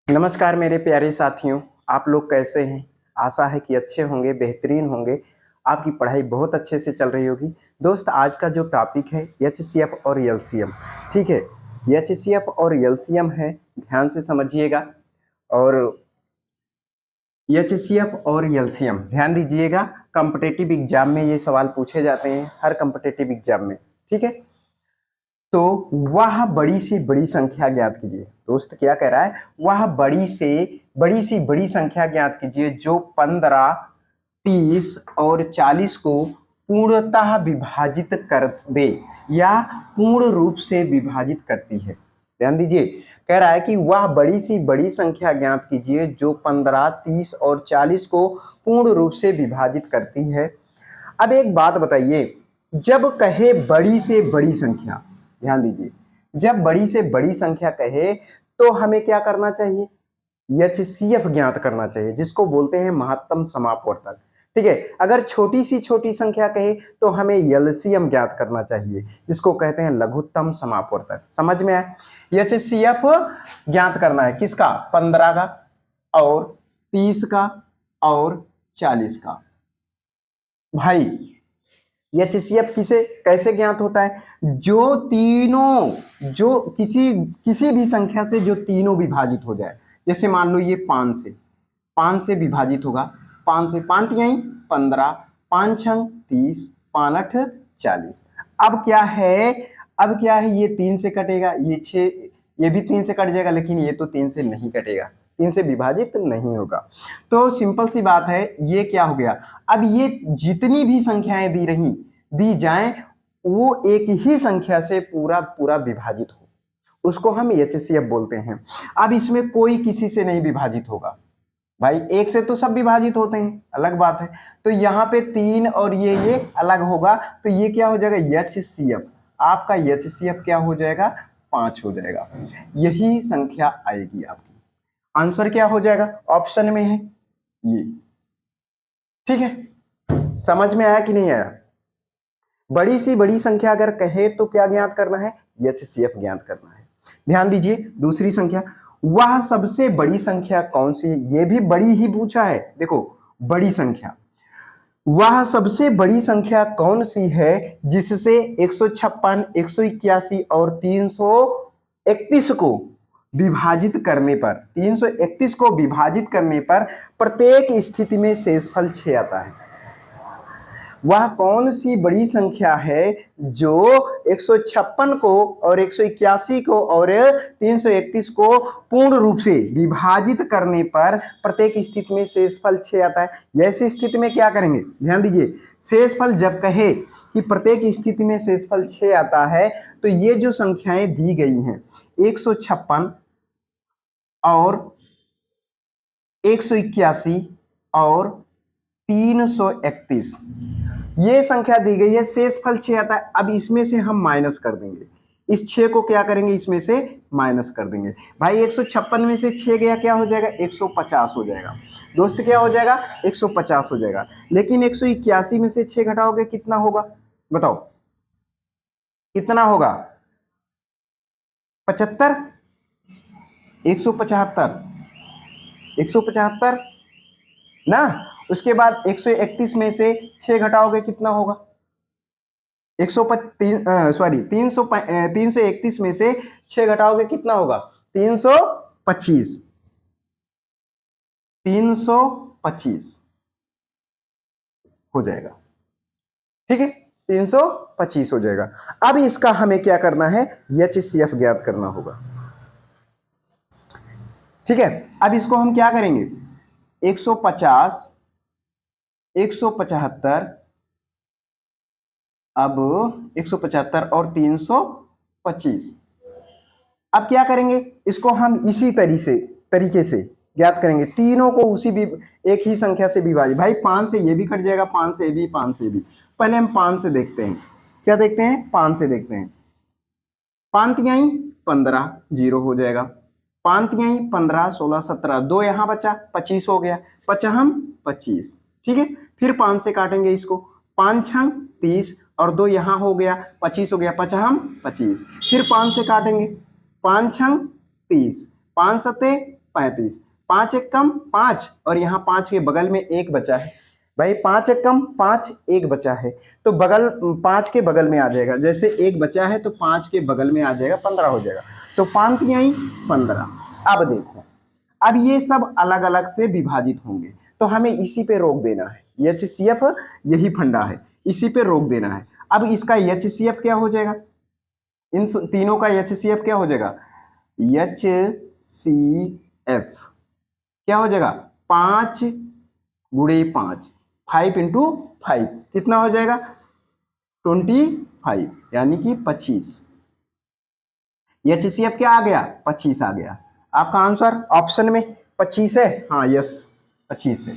नमस्कार मेरे प्यारे साथियों, आप लोग कैसे हैं? आशा है कि अच्छे होंगे, बेहतरीन होंगे। आपकी पढ़ाई बहुत अच्छे से चल रही होगी। दोस्त, आज का जो टॉपिक है एचसीएफ और एलसीएम, ठीक है? एचसीएफ और एलसीएम है, ध्यान से समझिएगा। और एचसीएफ और एलसीएम ध्यान दीजिएगा, कॉम्पिटिटिव एग्जाम में ये सवाल पूछे जाते हैं, हर कॉम्पिटिटिव एग्जाम में, ठीक है? तो वह बड़ी से बड़ी संख्या ज्ञात कीजिए। दोस्त क्या कह रहा है? वह बड़ी सी बड़ी संख्या ज्ञात कीजिए जो 15, 30 और 40 को पूर्णतः विभाजित कर दे या पूर्ण रूप से विभाजित करती है। ध्यान दीजिए, कह रहा है कि वह बड़ी सी बड़ी संख्या ज्ञात कीजिए जो 15, 30 और 40 को पूर्ण रूप से विभाजित करती है। अब एक बात बताइए, जब कहे बड़ी से बड़ी संख्या, ध्यान दीजिए, जब बड़ी से बड़ी संख्या कहे तो हमें क्या करना चाहिए? एचसीएफ ज्ञात करना चाहिए, जिसको बोलते हैं महत्तम समापवर्तक। ठीक है, अगर छोटी सी छोटी संख्या कहे तो हमें एलसीएम ज्ञात करना चाहिए, जिसको कहते हैं लघुत्तम समापवर्तक। समझ में आया? एचसीएफ ज्ञात करना है किसका? 15 का और 30 का और 40 का। भाई एचसीएफ किसे कैसे ज्ञात होता है? जो तीनों, जो किसी भी संख्या से जो तीनों विभाजित हो जाए। जैसे मान लो ये 5 से विभाजित होगा। 5 से 5 यही 15, 5 छंग 30, 5 8 40। अब क्या है, ये 3 से कटेगा, ये 6, ये भी 3 से कट जाएगा, लेकिन ये तो 3 से नहीं कटेगा, 3 से विभाजित नहीं होगा। तो सिंपल सी बात है, ये क्या हो गया? अब ये जितनी भी संख्याएं दी जाएं, वो एक ही संख्या से पूरा विभाजित हो, उसको हम एचसीएफ बोलते हैं। अब इसमें कोई किसी से नहीं विभाजित होगा। भाई एक से तो सब विभाजित होते हैं, अलग बात है। तो यहाँ पे 3 और ये अलग होगा, तो ये क्या हो जाएगा? एचसीएफ। आपका एचसीएफ क्या हो जाएगा? 5 हो जाएगा। यही संख्या आएगी आपकी। आंसर क्या हो जाएगा? ऑप्शन में है ये। ठीक है, समझ में आया कि नहीं आया? बड़ी सी बड़ी संख्या अगर कहे तो क्या ज्ञात करना है? एचसीएफ ज्ञात करना है। ध्यान दीजिए, दूसरी संख्या, वह सबसे बड़ी संख्या कौन सी है? ये भी बड़ी ही पूछा है। देखो, बड़ी संख्या, वह सबसे बड़ी संख्या कौन सी है जिससे 156, 181 और 331 को विभाजित करने पर, 331 को विभाजित करने पर प्रत्येक स्थिति में शेषफल 6 आता है। वह कौन सी बड़ी संख्या है जो 156 को और 181 को और 331 को पूर्ण रूप से विभाजित करने पर प्रत्येक स्थिति में शेषफल 6 आता है। ऐसी स्थिति में क्या करेंगे? ध्यान दीजिए, शेषफल जब कहे कि प्रत्येक स्थिति में शेषफल 6 आता है, तो ये जो संख्याएं दी गई हैं 156 और 181 और 331, ये संख्या दी गई है, शेषफल 6 आता है। अब इसमें से हम माइनस कर देंगे, इस 6 को क्या करेंगे? इसमें से माइनस कर देंगे। भाई 156 में से 6 गया, क्या हो जाएगा? 150 हो जाएगा। दोस्त क्या हो जाएगा? 150 हो जाएगा। लेकिन 181 में से 6 घटाओगे कितना होगा? बताओ कितना होगा? 75, 175, 175 ना। उसके बाद 131 में से 6 घटाओगे कितना होगा? 331 में से 6 घटाओगे कितना होगा? 325, 325 हो जाएगा। ठीक है, 325 हो जाएगा। अब इसका हमें क्या करना है? एचसीएफ ज्ञात करना होगा। ठीक है, अब इसको हम क्या करेंगे? 150, 175, अब 175 और 325, अब क्या करेंगे? इसको हम इसी तरीके से ज्ञात करेंगे। तीनों को उसी भी एक ही संख्या से विभाजित। भाई 5 से ये भी कट जाएगा, 5 से भी, 5 से भी। पहले हम 5 से देखते हैं। क्या देखते हैं? 5 से देखते हैं। 5 यहीं 15, 0 हो जाएगा। 5 यहीं 15, 16, 17, 2 यहाँ बचा, 25 हो गया। 55, 25। ठीक है, फिर 5 से काटेंगे इसको। 5 छंग 30 और 2 यहाँ हो गया, 25 हो गया। 55, 25। फिर 5 से काटेंगे, 5 छंग 30, 5 सते 35, 5 एक कम 5 और यहाँ 5 के बगल में 1 बचा है भाई, 5 एक कम 5, 1 बचा है तो बगल 5 के बगल में आ जाएगा, जैसे 1 बचा है तो 5 के बगल में आ जाएगा 15 हो जाएगा, तो 5 आई 15। अब देखो, अब ये सब अलग अलग से विभाजित होंगे तो हमें इसी पे रोक देना है, HCF यही फंडा है, इसी पे रोक देना है। अब इसका HCF क्या हो जाएगा, इन तीनों का HCF क्या हो जाएगा, HCF क्या हो जाएगा 5 गुणे 5, 5 इंटू 5 कितना हो जाएगा 25 यानी कि 25। HCF क्या आ गया 25 आ गया। आपका आंसर ऑप्शन में 25 है, हाँ यस 25 है।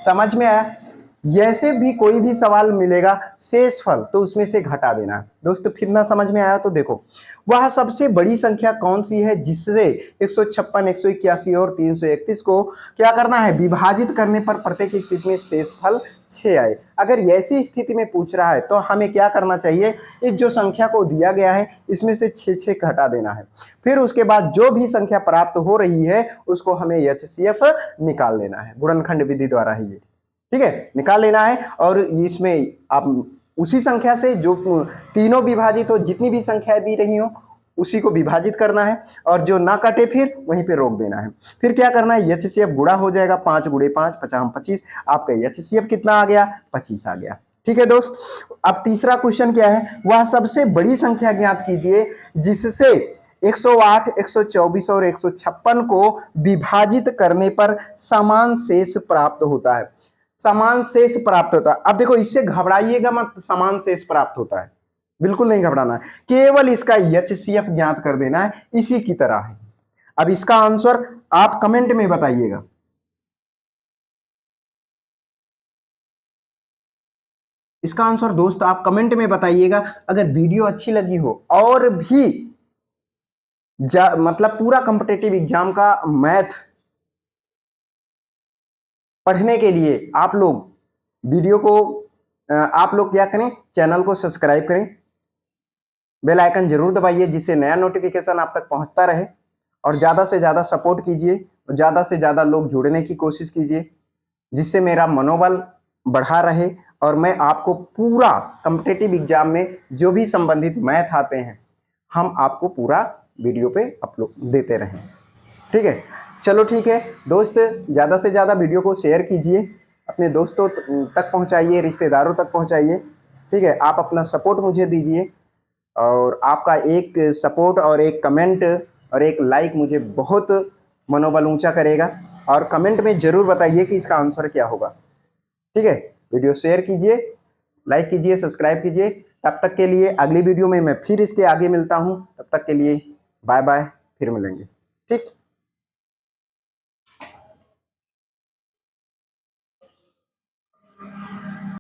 समझ में आया। जैसे भी कोई भी सवाल मिलेगा शेषफल तो उसमें से घटा देना है दोस्तों। फिर ना समझ में आया तो देखो, वह सबसे बड़ी संख्या कौन सी है जिससे 156, 181 और 331 को क्या करना है, विभाजित करने पर प्रत्येक स्थिति में शेषफल 6 आए। अगर ऐसी स्थिति में पूछ रहा है तो हमें क्या करना चाहिए, इस जो संख्या को दिया गया है इसमें से 6 घटा देना है, फिर उसके बाद जो भी संख्या प्राप्त हो रही है उसको हमें HCF निकाल लेना है, गुणनखंड विधि द्वारा ही ये, ठीक है, निकाल लेना है। और इसमें आप उसी संख्या से जो तीनों विभाजित हो, जितनी भी संख्या दी रही हो उसी को विभाजित करना है और जो ना कटे फिर वहीं पे रोक देना है। फिर क्या करना है, HCF गुणा हो जाएगा, 5 गुणे 5 50 25, आपका HCF कितना आ गया 25 आ गया। ठीक है दोस्त। अब तीसरा क्वेश्चन क्या है, वह सबसे बड़ी संख्या ज्ञात कीजिए जिससे 108, 124 और 156 को विभाजित करने पर समान शेष प्राप्त होता है। समान शेष प्राप्त होता है। अब देखो, इससे घबराइएगा मत, समान शेष प्राप्त होता है, बिल्कुल नहीं घबराना है, केवल इसका HCF ज्ञात कर देना है, इसी की तरह है। अब इसका आंसर आप कमेंट में बताइएगा। इसका आंसर दोस्त आप कमेंट में बताइएगा। अगर वीडियो अच्छी लगी हो और भी मतलब पूरा कॉम्पिटिटिव एग्जाम का मैथ पढ़ने के लिए आप लोग वीडियो को आप लोग क्या करें, चैनल को सब्सक्राइब करें, बेल आइकन जरूर दबाइए जिससे नया नोटिफिकेशन आप तक पहुंचता रहे, और ज़्यादा से ज़्यादा सपोर्ट कीजिए और ज़्यादा से ज़्यादा लोग जुड़ने की कोशिश कीजिए जिससे मेरा मनोबल बढ़ा रहे और मैं आपको पूरा कॉम्पिटिटिव एग्जाम में जो भी संबंधित मैथ आते हैं हम आपको पूरा वीडियो पे अपलोड देते रहें। ठीक है, चलो ठीक है दोस्त, ज़्यादा से ज़्यादा वीडियो को शेयर कीजिए, अपने दोस्तों तक पहुंचाइए, रिश्तेदारों तक पहुंचाइए। ठीक है, आप अपना सपोर्ट मुझे दीजिए और आपका एक सपोर्ट और एक कमेंट और एक लाइक मुझे बहुत मनोबल ऊंचा करेगा। और कमेंट में ज़रूर बताइए कि इसका आंसर क्या होगा। ठीक है, वीडियो शेयर कीजिए, लाइक कीजिए, सब्सक्राइब कीजिए। तब तक के लिए अगली वीडियो में मैं फिर इसके आगे मिलता हूँ। तब तक के लिए बाय बाय, फिर मिलेंगे। ठीक।